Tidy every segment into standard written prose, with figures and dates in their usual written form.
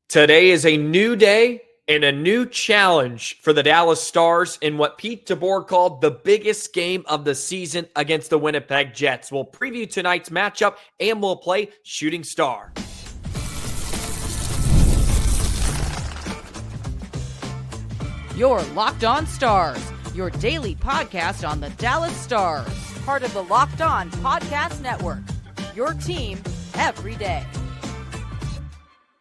Today is a new day and a new challenge for the Dallas Stars in what Pete DeBoer called the biggest game of the season against the Winnipeg Jets. We'll preview tonight's matchup and we'll play Shooting Star. You're Locked On Stars, your daily podcast on the Dallas Stars. Part of the Locked On Podcast Network, your team every day.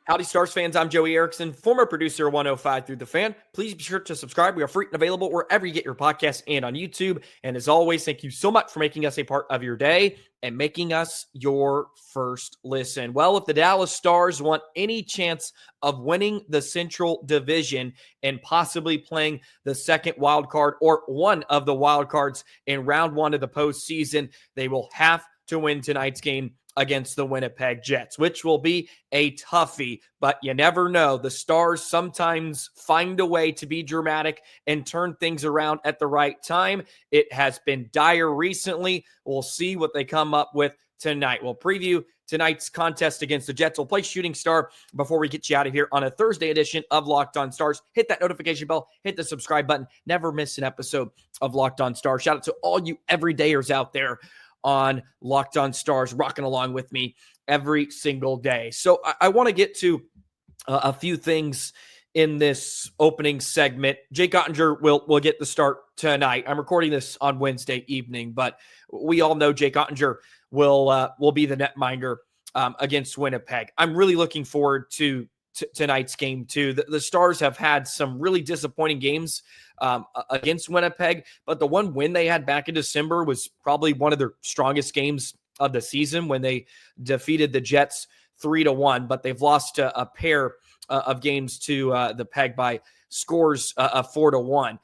Howdy, Stars fans. I'm Joey Erickson, former producer of 105 Through the Fan. Please be sure to subscribe. We are free and available wherever you get your podcasts and on YouTube. And as always, thank you so much for making us a part of your day and making us your first listen. Well, if the Dallas Stars want any chance of winning the Central Division and possibly playing the second wild card or one of the wild cards in round one of the postseason, they will have to win tonight's game against the Winnipeg Jets, which will be a toughie, but you never know. The Stars sometimes find a way to be dramatic and turn things around at the right time. It has been dire recently. We'll see what they come up with tonight. We'll preview tonight's contest against the Jets. We'll play Shooting Star before we get you out of here on a Thursday edition of Locked On Stars. Hit that notification bell, hit the subscribe button. Never miss an episode of Locked On Stars. Shout out to all you everydayers out there on Locked On Stars, rocking along with me every single day. So I want to get to a few things in this opening segment. Jake Ottinger will get the start tonight. I'm recording this on Wednesday evening, but we all know Jake Ottinger will be the netminder against Winnipeg. I'm really looking forward to tonight's game too. The Stars have had some really disappointing games against Winnipeg, but the one win they had back in December was probably one of their strongest games of the season when they defeated the Jets 3-1, but they've lost a pair of games to the Peg by scores of 4-1.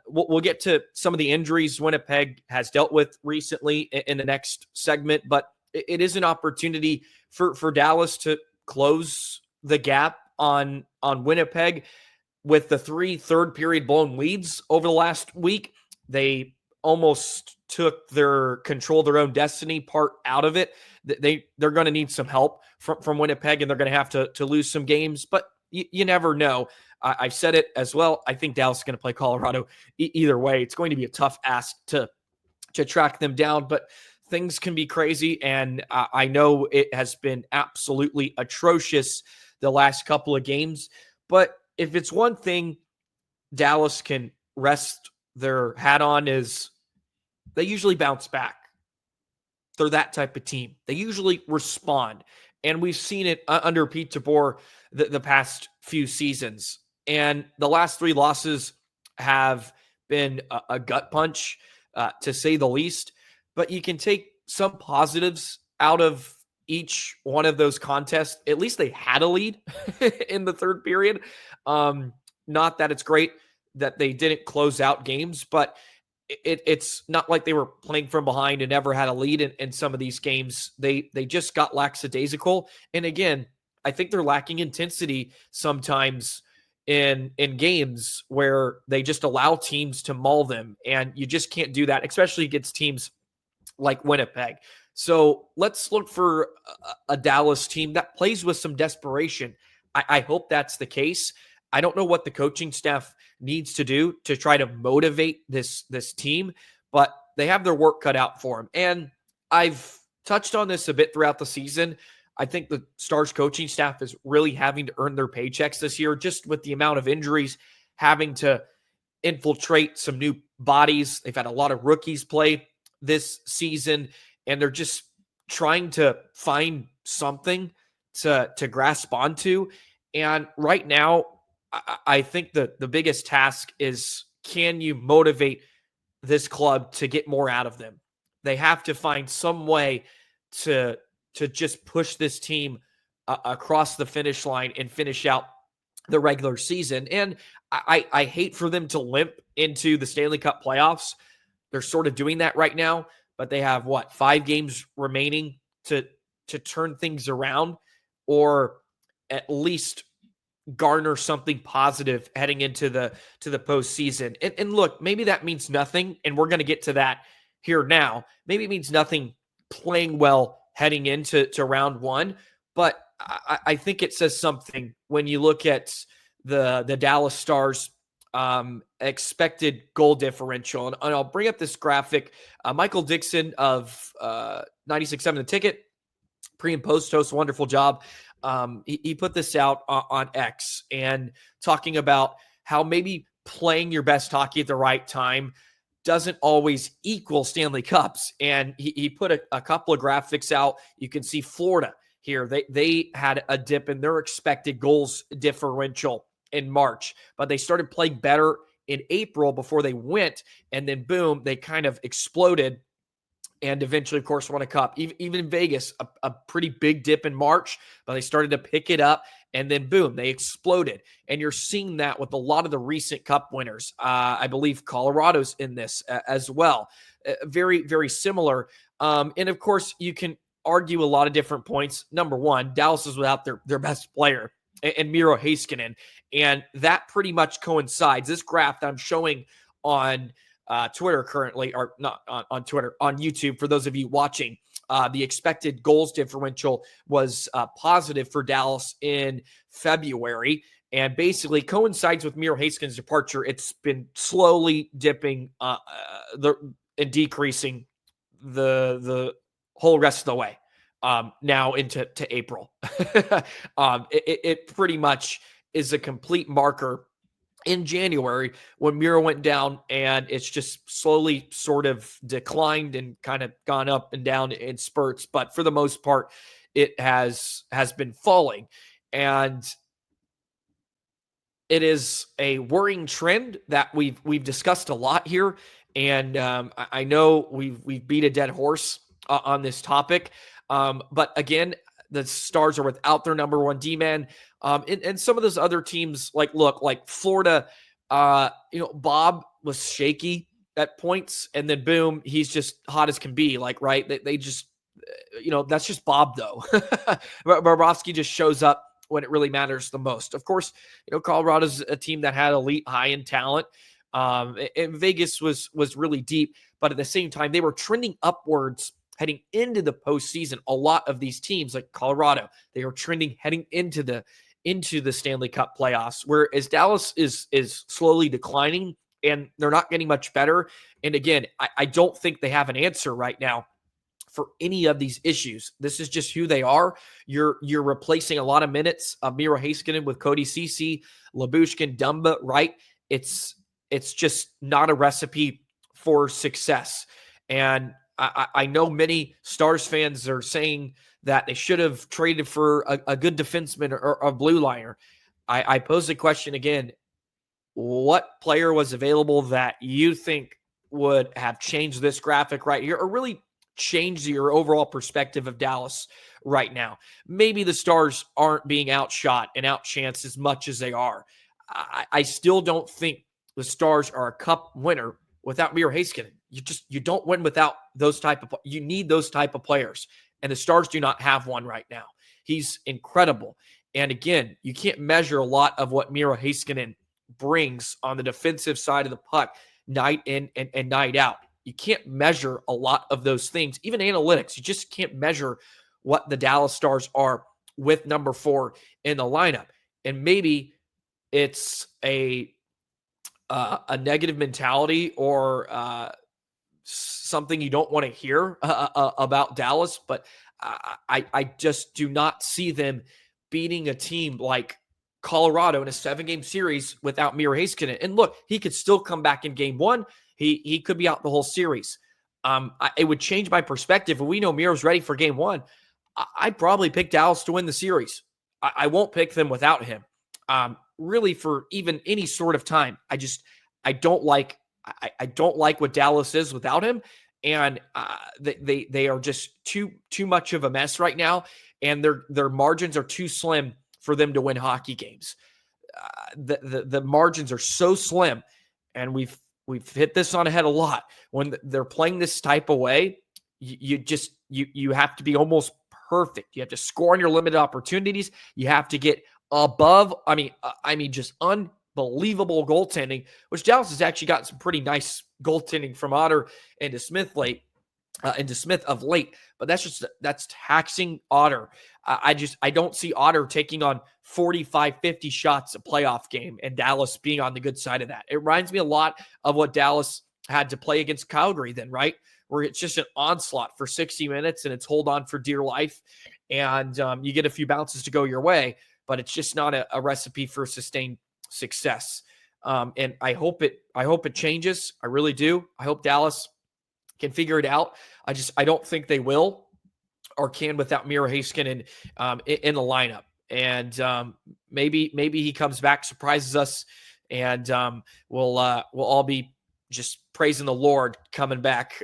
We'll get to some of the injuries Winnipeg has dealt with recently in the next segment, but it is an opportunity for Dallas to close the gap on Winnipeg. With the 3 third-period blown leads over the last week, they almost took their control of their own destiny part out of it. They're going to need some help from Winnipeg, and they're going to have to lose some games, but you never know. I've said it as well. I think Dallas is going to play Colorado either way. It's going to be a tough ask to track them down, but things can be crazy, and I know it has been absolutely atrocious the last couple of games, but if it's one thing Dallas can rest their hat on is they usually bounce back. They're that type of team. They usually respond. And we've seen it under Pete DeBoer the past few seasons. And the last 3 losses have been a gut punch, to say the least. But you can take some positives out of each one of those contests. At least they had a lead in the third period. Not that it's great that they didn't close out games, but it's not like they were playing from behind and never had a lead in some of these games. They just got lackadaisical. And again, I think they're lacking intensity sometimes in games where they just allow teams to maul them. And you just can't do that, especially against teams like Winnipeg. So let's look for a Dallas team that plays with some desperation. I hope that's the case. I don't know what the coaching staff needs to do to try to motivate this team, but they have their work cut out for them. And I've touched on this a bit throughout the season. I think the Stars coaching staff is really having to earn their paychecks this year, just with the amount of injuries, having to infiltrate some new bodies. They've had a lot of rookies play this season, and they're just trying to find something to grasp onto. And right now, I think the biggest task is, can you motivate this club to get more out of them? They have to find some way to just push this team across the finish line and finish out the regular season. And I hate for them to limp into the Stanley Cup playoffs. They're sort of doing that right now, but they have 5 games remaining to turn things around, or at least garner something positive heading into the postseason. And look, maybe that means nothing, and we're going to get to that here now. Maybe it means nothing playing well heading into round one, but I think it says something when you look at the Dallas Stars expected goal differential. And I'll bring up this graphic. Michael Dixon of 96.7 The Ticket, pre and post host, wonderful job. He put this out on X and talking about how maybe playing your best hockey at the right time doesn't always equal Stanley Cups. And he put a couple of graphics out. You can see Florida here. They had a dip in their expected goals differential in March, but they started playing better in April before they went. And then boom, they kind of exploded and eventually, of course, won a cup. Even in Vegas, a pretty big dip in March, but they started to pick it up, and then boom, they exploded. And you're seeing that with a lot of the recent cup winners. I believe Colorado's in this as well. Very, very similar. And of course, you can argue a lot of different points. Number one, Dallas is without their best player, and Miro Heiskanen, and that pretty much coincides. This graph that I'm showing on Twitter currently, or not on Twitter, on YouTube, for those of you watching, the expected goals differential was positive for Dallas in February, and basically coincides with Miro Heiskanen's departure. It's been slowly dipping and decreasing the whole rest of the way now into April. It pretty much is a complete marker in January when Miro went down, and it's just slowly sort of declined and kind of gone up and down in spurts. But for the most part, it has been falling. And it is a worrying trend that we've discussed a lot here. And I know we've beat a dead horse on this topic. But again, the Stars are without their number one D-man. And some of those other teams, like Florida, Bob was shaky at points, and then boom, he's just hot as can be. Right? They just, that's just Bob though. Bobrovsky just shows up when it really matters the most. Of course, Colorado's a team that had elite high-end talent. And Vegas was really deep, but at the same time, they were trending upwards heading into the postseason. A lot of these teams, like Colorado, they were trending heading into the Stanley Cup playoffs, whereas Dallas is slowly declining, and they're not getting much better. And again, I don't think they have an answer right now for any of these issues. This is just who they are. You're replacing a lot of minutes of Miro Heiskanen with Cody Ceci, Lyubushkin, Dumba, right? It's just not a recipe for success. And I know many Stars fans are saying that they should have traded for a good defenseman or a blue liner. I pose the question again, what player was available that you think would have changed this graphic right here, or really changed your overall perspective of Dallas right now? Maybe the Stars aren't being outshot and outchanced as much as they are. I still don't think the Stars are a cup winner without Miro Heiskanen. You don't win without those type of, you need those type of players. And the Stars do not have one right now. He's incredible. And again, you can't measure a lot of what Miro Heiskanen brings on the defensive side of the puck night in and night out. You can't measure a lot of those things, even analytics. You just can't measure what the Dallas Stars are with number 4 in the lineup. And maybe it's a negative mentality or something you don't want to hear about Dallas, but I just do not see them beating a team like Colorado in a 7-game series without Miro Heiskanen. And look, he could still come back in game 1. He could be out the whole series. It would change my perspective. If we know Miro's ready for game 1, I'd probably pick Dallas to win the series. I won't pick them without him. Really, for even any sort of time. I don't like what Dallas is without him, and they are just too much of a mess right now, and their margins are too slim for them to win hockey games. The margins are so slim, and we've hit this on the head a lot. When they're playing this type of way, you have to be almost perfect. You have to score on your limited opportunities. You have to get above. I mean, just unbelievable goaltending, which Dallas has actually gotten some pretty nice goaltending from Otter and to Smith of late. But that's taxing Otter. I don't see Otter taking on 45, 50 shots a playoff game and Dallas being on the good side of that. It reminds me a lot of what Dallas had to play against Calgary then, right? Where it's just an onslaught for 60 minutes and it's hold on for dear life. And you get a few bounces to go your way, but it's just not a recipe for sustained success. And I hope it changes. I really do. I hope Dallas can figure it out. I don't think they will or can without Miro Heiskanen in the lineup. And maybe he comes back, surprises us, and we'll all be just praising the Lord coming back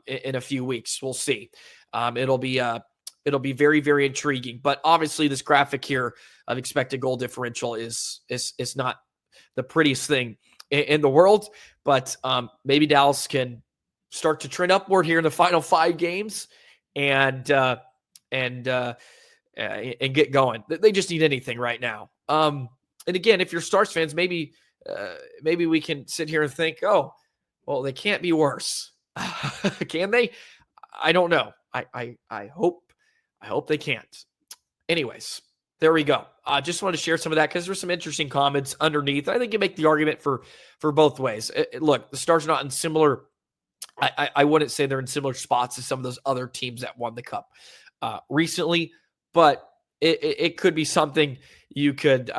in a few weeks. We'll see. It'll be very, very intriguing. But obviously, this graphic here of expected goal differential is not the prettiest thing in the world. But maybe Dallas can start to trend upward here in the final 5 games and get going. They just need anything right now. And again, if you're Stars fans, maybe we can sit here and think, oh, well, they can't be worse. Can they? I don't know. I hope they can't. Anyways, there we go. I just wanted to share some of that because there's some interesting comments underneath. I think you make the argument for both ways. Look, the Stars are not in similar. I wouldn't say they're in similar spots as some of those other teams that won the Cup recently, but it could be something you could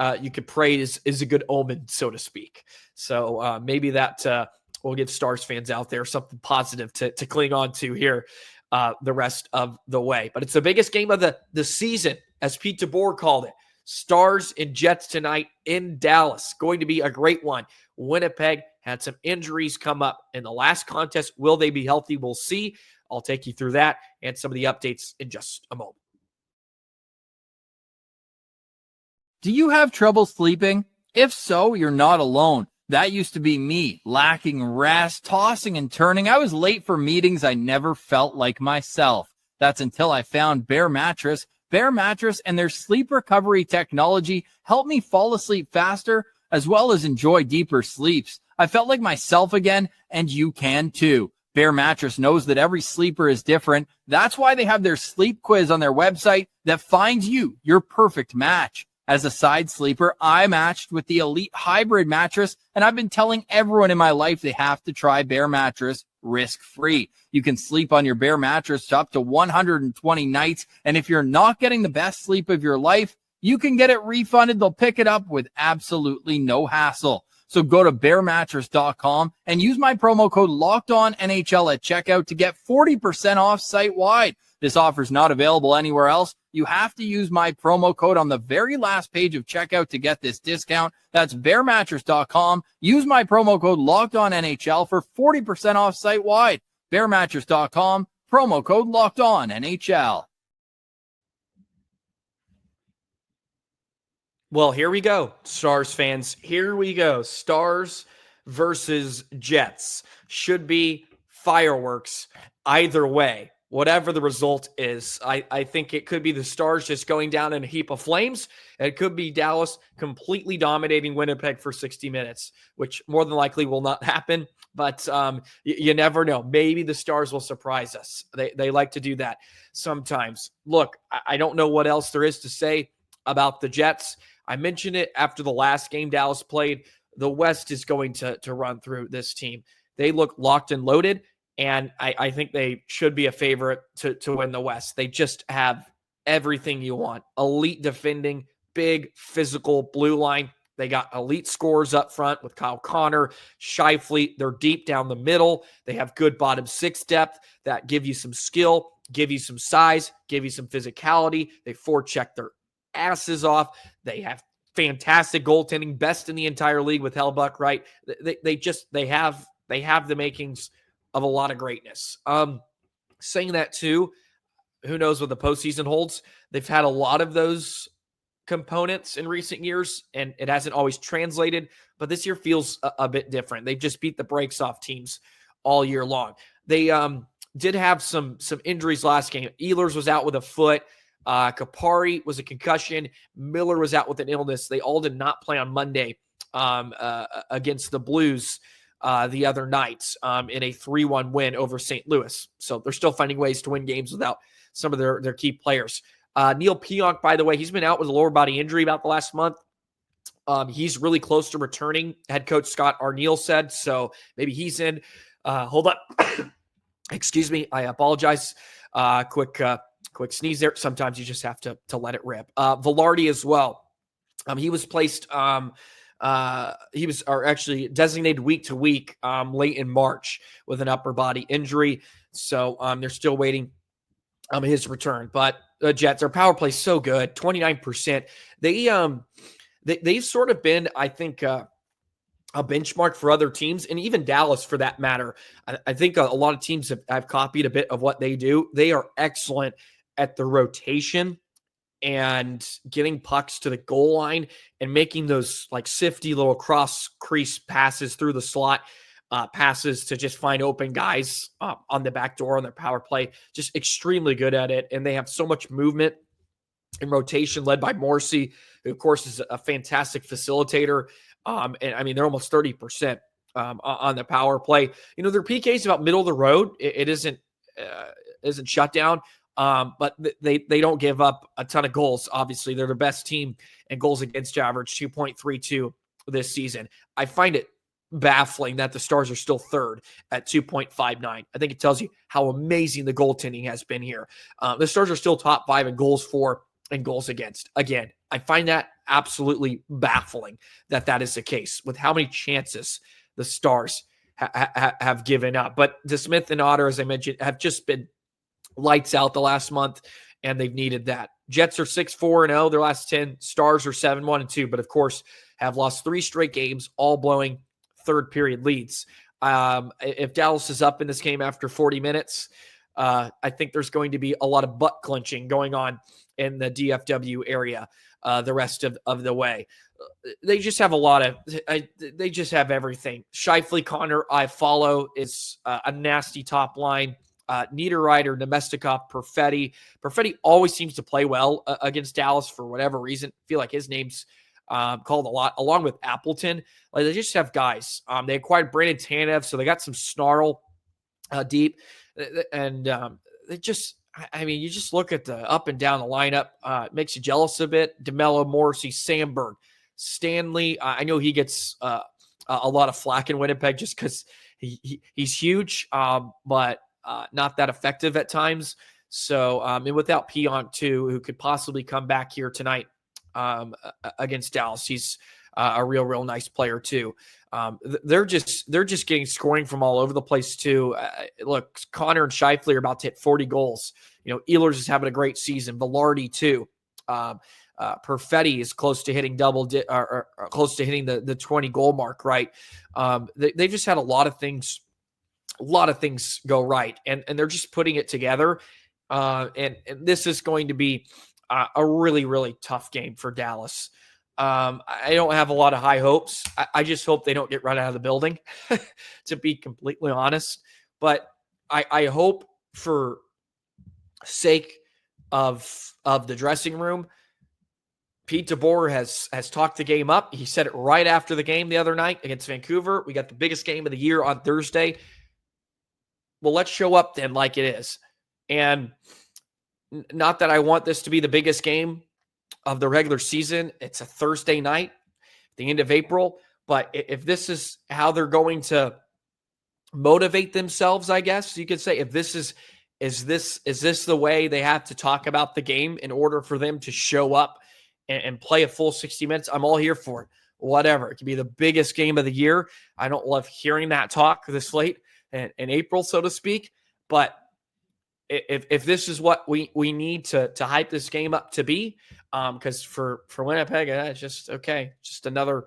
praise is a good omen, so to speak. So maybe that will give Stars fans out there something positive to cling on to here the rest of the way. But it's the biggest game of the season, as Pete DeBoer called it. Stars and Jets tonight in Dallas. Going to be a great one. Winnipeg had some injuries come up in the last contest. Will they be healthy? We'll see. I'll take you through that and some of the updates in just a moment. Do you have trouble sleeping? If so, you're not alone. That used to be me, lacking rest, tossing and turning. I was late for meetings. I never felt like myself. That's until I found Bare Mattress. Bare Mattress and their sleep recovery technology helped me fall asleep faster as well as enjoy deeper sleeps. I felt like myself again, and you can too. Bare Mattress knows that every sleeper is different. That's why they have their sleep quiz on their website that finds you your perfect match. As a side sleeper, I matched with the Elite Hybrid mattress, and I've been telling everyone in my life they have to try Bare Mattress risk-free. You can sleep on your Bare Mattress up to 120 nights, and if you're not getting the best sleep of your life, you can get it refunded. They'll pick it up with absolutely no hassle. So go to bearmattress.com and use my promo code LOCKEDONNHL at checkout to get 40% off site-wide. This offer is not available anywhere else. You have to use my promo code on the very last page of checkout to get this discount. That's bearmattress.com. Use my promo code LOCKEDONNHL for 40% off site-wide. Bearmattress.com, promo code LOCKEDONNHL. Well, here we go, Stars fans. Here we go. Stars versus Jets. Should be fireworks either way. Whatever the result is, I think it could be the Stars just going down in a heap of flames. It could be Dallas completely dominating Winnipeg for 60 minutes, which more than likely will not happen. But you never know. Maybe the Stars will surprise us. They like to do that sometimes. Look, I don't know what else there is to say about the Jets. I mentioned it after the last game Dallas played. The West is going to run through this team. They look locked and loaded. And I think they should be a favorite to win the West. They just have everything you want. Elite defending, big physical blue line. They got elite scorers up front with Kyle Connor, Scheifele. They're deep down the middle. They have good bottom six depth that give you some skill, give you some size, give you some physicality. They forecheck their asses off. They have fantastic goaltending, best in the entire league with Hellbuck, right? They have the makings of a lot of greatness. Saying that too, who knows what the postseason holds? They've had a lot of those components in recent years, and it hasn't always translated, but this year feels a bit different. They've just beat the brakes off teams all year long. They did have some injuries last game. Ehlers was out with a foot. Kapari was a concussion. Miller was out with an illness. They all did not play on Monday against the Blues the other night in a 3-1 win over St. Louis. So they're still finding ways to win games without some of their key players. Neil Pionk, by the way, he's been out with a lower body injury about the last month. He's really close to returning, head coach Scott Arniel said, so maybe he's in. Hold up. Excuse me. I apologize. Quick sneeze there. Sometimes you just have to let it rip. Vilardi as well. He was placed, actually designated week to week late in March with an upper body injury. So they're still waiting his return. But the Jets, their power play is so good, 29%. They've sort of been, I think, a benchmark for other teams, and even Dallas for that matter. I think a lot of teams have copied a bit of what they do. They are excellent at the rotation and getting pucks to the goal line and making those like sifty little cross crease passes through the slot, passes to just find open guys on the back door on their power play. Just extremely good at it. And they have so much movement and rotation led by Morrissey, who of course is a fantastic facilitator. And I mean, they're almost 30% on the power play. You know, their PK is about middle of the road. It isn't shut down. But they don't give up a ton of goals. Obviously, they're the best team in goals against average, 2.32 this season. I find it baffling that the Stars are still third at 2.59. I think it tells you how amazing the goaltending has been here. The Stars are still top 5 in goals for and goals against. Again, I find that absolutely baffling that is the case with how many chances the Stars have given up. But DeSmith and Otter, as I mentioned, have just been lights out the last month, and they've needed that. Jets are 6-4-0 their last 10. Stars are 7-1-2, but of course have lost 3 straight games, all blowing third period leads. If Dallas is up in this game after 40 minutes, I think there's going to be a lot of butt clenching going on in the DFW area the rest of the way. They just have a lot of they just have everything. Scheifele, Connor, I follow is a nasty top line. Niederreiter, Nemestikov, Perfetti always seems to play well against Dallas for whatever reason. I feel like his name's called a lot, along with Appleton. Like, they just have guys. They acquired Brandon Tanev, so they got some snarl deep. And they just, I mean, you just look at the up and down the lineup. It makes you jealous a bit. DeMello, Morrissey, Sandberg, Stanley. I know he gets a lot of flack in Winnipeg just because he's huge, but not that effective at times. So, and without Pionk too, who could possibly come back here tonight against Dallas, he's a real nice player too. They're just getting scoring from all over the place too. Look, Connor and Scheifele are about to hit 40 goals. You know, Ehlers is having a great season. Velarde too. Perfetti is close to hitting or close to hitting the 20 goal mark. Right. They just had a lot of things go right, and they're just putting it together. And this is going to be a really tough game for Dallas. I don't have a lot of high hopes. I just hope they don't get run out of the building, to be completely honest. But I hope, for sake of the dressing room, Pete DeBoer has talked the game up. He said it right after the game the other night against Vancouver. We got the biggest game of the year on Thursday. Well, let's show up then like it is. And not that I want this to be the biggest game of the regular season. It's a Thursday night, the end of April. But if this is how they're going to motivate themselves, I guess you could say, if this is this the way they have to talk about the game in order for them to show up and play a full 60 minutes, I'm all here for it. Whatever. It could be the biggest game of the year. I don't love hearing that talk this late in April, so to speak. But if this is what we need to hype this game up to be, because for Winnipeg, it's just okay. Just another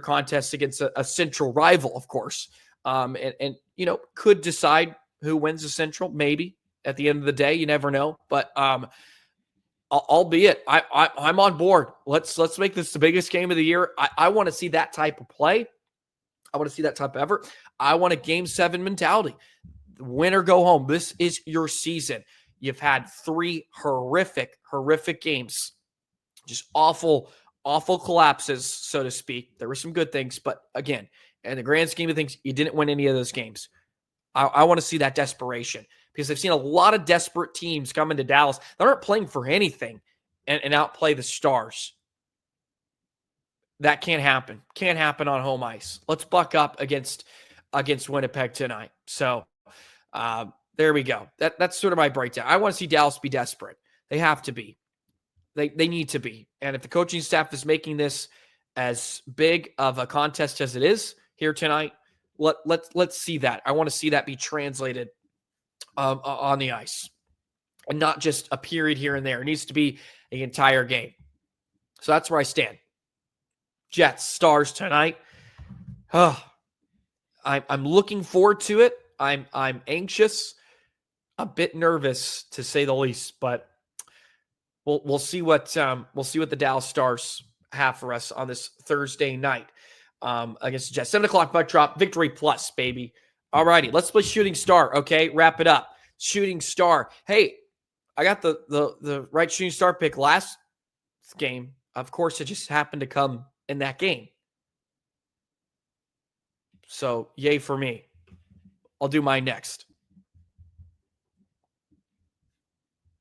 contest against a central rival, of course. And you know, could decide who wins the Central, maybe at the end of the day. You never know. But albeit, I'm on board. Let's make this the biggest game of the year. I want to see that type of play. I want to see that type of effort. I want a Game 7 mentality. Win or go home. This is your season. You've had 3 horrific games. Just awful collapses, so to speak. There were some good things, but again, in the grand scheme of things, you didn't win any of those games. I want to see that desperation, because I've seen a lot of desperate teams come into Dallas that aren't playing for anything. and outplay the Stars. That can't happen. Can't happen on home ice. Let's buck up against Winnipeg tonight. So there we go. That's sort of my breakdown. I want to see Dallas be desperate. They have to be. They need to be. And if the coaching staff is making this as big of a contest as it is here tonight, let's see that. I want to see that be translated on the ice, and not just a period here and there. It needs to be the entire game. So that's where I stand. Jets, Stars tonight. Oh, I'm looking forward to it. I'm anxious, a bit nervous to say the least, but we'll see what the Dallas Stars have for us on this Thursday night against the Jets. 7:00 puck drop, victory plus, baby. All righty, let's play Shooting Star. Okay, wrap it up. Shooting Star. Hey, I got the right Shooting Star pick last game. Of course, it just happened to come in that game. So, yay for me. I'll do mine next.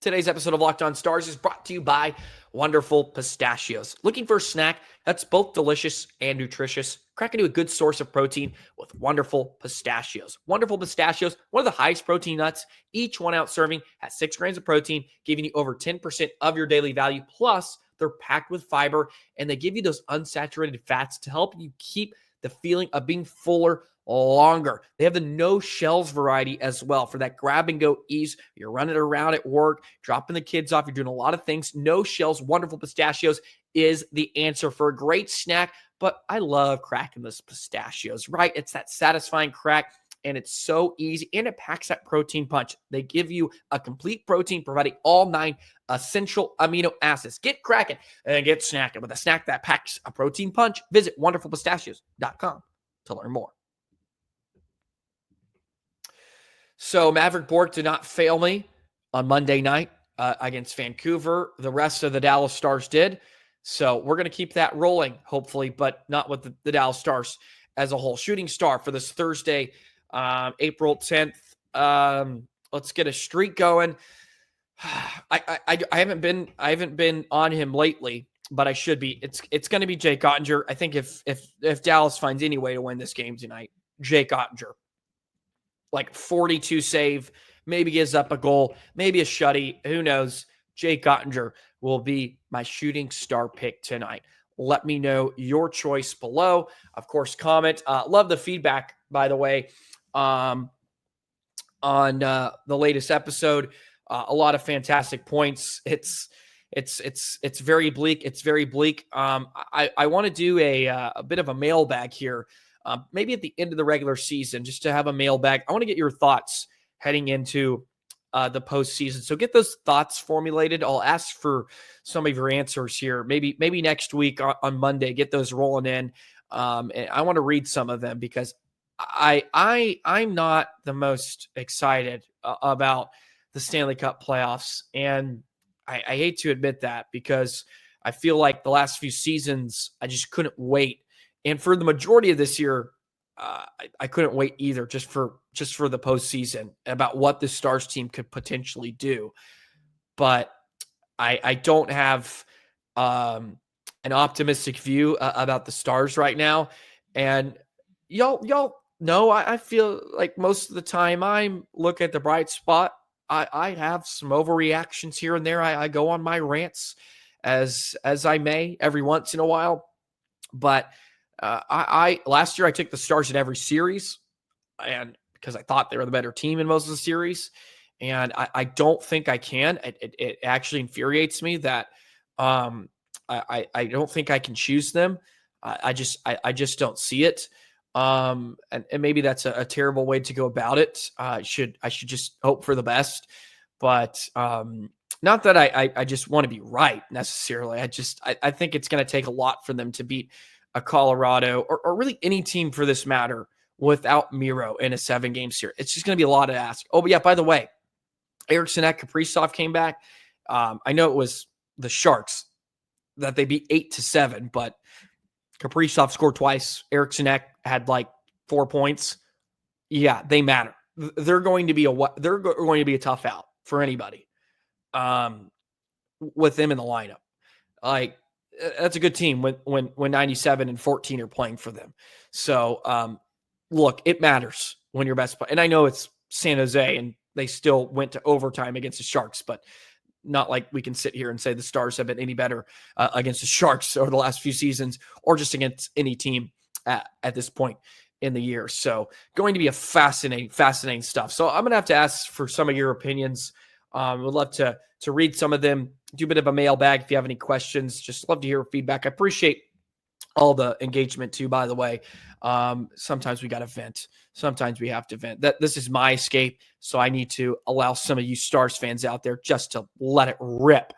Today's episode of Locked On Stars is brought to you by Wonderful Pistachios. Looking for a snack that's both delicious and nutritious? Crack into a good source of protein with Wonderful Pistachios. Wonderful Pistachios, one of the highest protein nuts. Each 1 ounce serving has 6 grams of protein, giving you over 10% of your daily value. Plus, they're packed with fiber, and they give you those unsaturated fats to help you keep the feeling of being fuller longer. They have the no shells variety as well for that grab and go ease. You're running around at work, dropping the kids off. You're doing a lot of things. No shells. Wonderful Pistachios is the answer for a great snack. But I love cracking those pistachios, right? It's that satisfying crack, and it's so easy, and it packs that protein punch. They give you a complete protein, providing all 9 essential amino acids. Get cracking and get snacking with a snack that packs a protein punch. Visit wonderfulpistachios.com to learn more. So Maverick Bork did not fail me on Monday night against Vancouver. The rest of the Dallas Stars did. So we're going to keep that rolling, hopefully, but not with the Dallas Stars as a whole. Shooting Star for this Thursday, April 10th. Let's get a streak going. I haven't been on him lately, but I should be. It's going to be Jake Ottinger. I think if Dallas finds any way to win this game tonight, Jake Ottinger. Like 42 save, maybe gives up a goal, maybe a shutty. Who knows? Jake Ottinger will be my Shooting Star pick tonight. Let me know your choice below. Of course, comment. Love the feedback, by the way, on the latest episode. A lot of fantastic points. It's very bleak. It's very bleak. I want to do a bit of a mailbag here. Maybe at the end of the regular season, just to have a mailbag. I want to get your thoughts heading into the postseason. So get those thoughts formulated. I'll ask for some of your answers here. Maybe next week on Monday, get those rolling in. And I want to read some of them because I'm not the most excited about the Stanley Cup playoffs. And I hate to admit that because I feel like the last few seasons, I just couldn't wait. And for the majority of this year, I couldn't wait either, just for the postseason, about what the Stars team could potentially do. But I don't have an optimistic view about the Stars right now. And y'all know I feel like most of the time I look at the bright spot. I have some overreactions here and there. I go on my rants as I may every once in a while, but I last year I took the Stars in every series, and because I thought they were the better team in most of the series, and I don't think I can. It actually infuriates me that I don't think I can choose them. I just don't see it. And maybe that's a terrible way to go about it. I should just hope for the best, but not that I just want to be right necessarily. I think it's going to take a lot for them to beat a Colorado or really any team for this matter without Miro in a 7-game series. It's just going to be a lot to ask. Oh, but yeah, by the way, Erickson at Kaprizov came back. I know it was the Sharks that they beat 8-7, but Kaprizov scored twice. Erickson had like 4 points. Yeah, they matter. They're going to be a tough out for anybody. with them in the lineup. Like, that's a good team when 97 and 14 are playing for them. So, look, it matters when your best player. And I know it's San Jose and they still went to overtime against the Sharks, but not like we can sit here and say the Stars have been any better against the Sharks over the last few seasons or just against any team at this point in the year. So going to be a fascinating stuff. So I'm going to have to ask for some of your opinions. Would love to read some of them, do a bit of a mailbag if you have any questions. Just love to hear feedback. I appreciate all the engagement too, by the way. Sometimes we got to vent. Sometimes we have to vent. This is my escape, so I need to allow some of you Stars fans out there just to let it rip.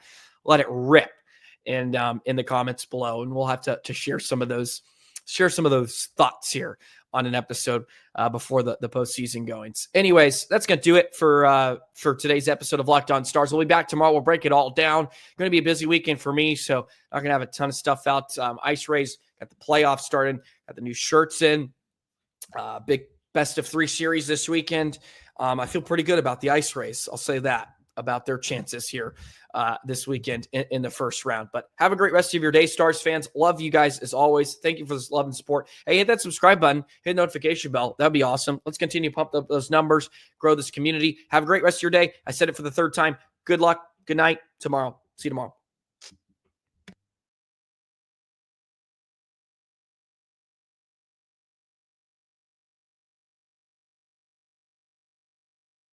And in the comments below, and we'll have to share some of those thoughts here on an episode before the postseason goings. Anyways, that's going to do it for today's episode of Locked On Stars. We'll be back tomorrow. We'll break it all down. Going to be a busy weekend for me, so I'm going to have a ton of stuff out. Ice Rays got the playoffs started, got the new shirts in. Big best of 3 series this weekend. I feel pretty good about the Ice Rays. I'll say that about their chances here this weekend in the first round. But have a great rest of your day, Stars fans. Love you guys as always. Thank you for this love and support. Hey, hit that subscribe button, hit the notification bell. That'd be awesome. Let's continue to pump up those numbers, grow this community. Have a great rest of your day. I said it for the 3rd time. Good luck. Good night. Tomorrow. See you tomorrow.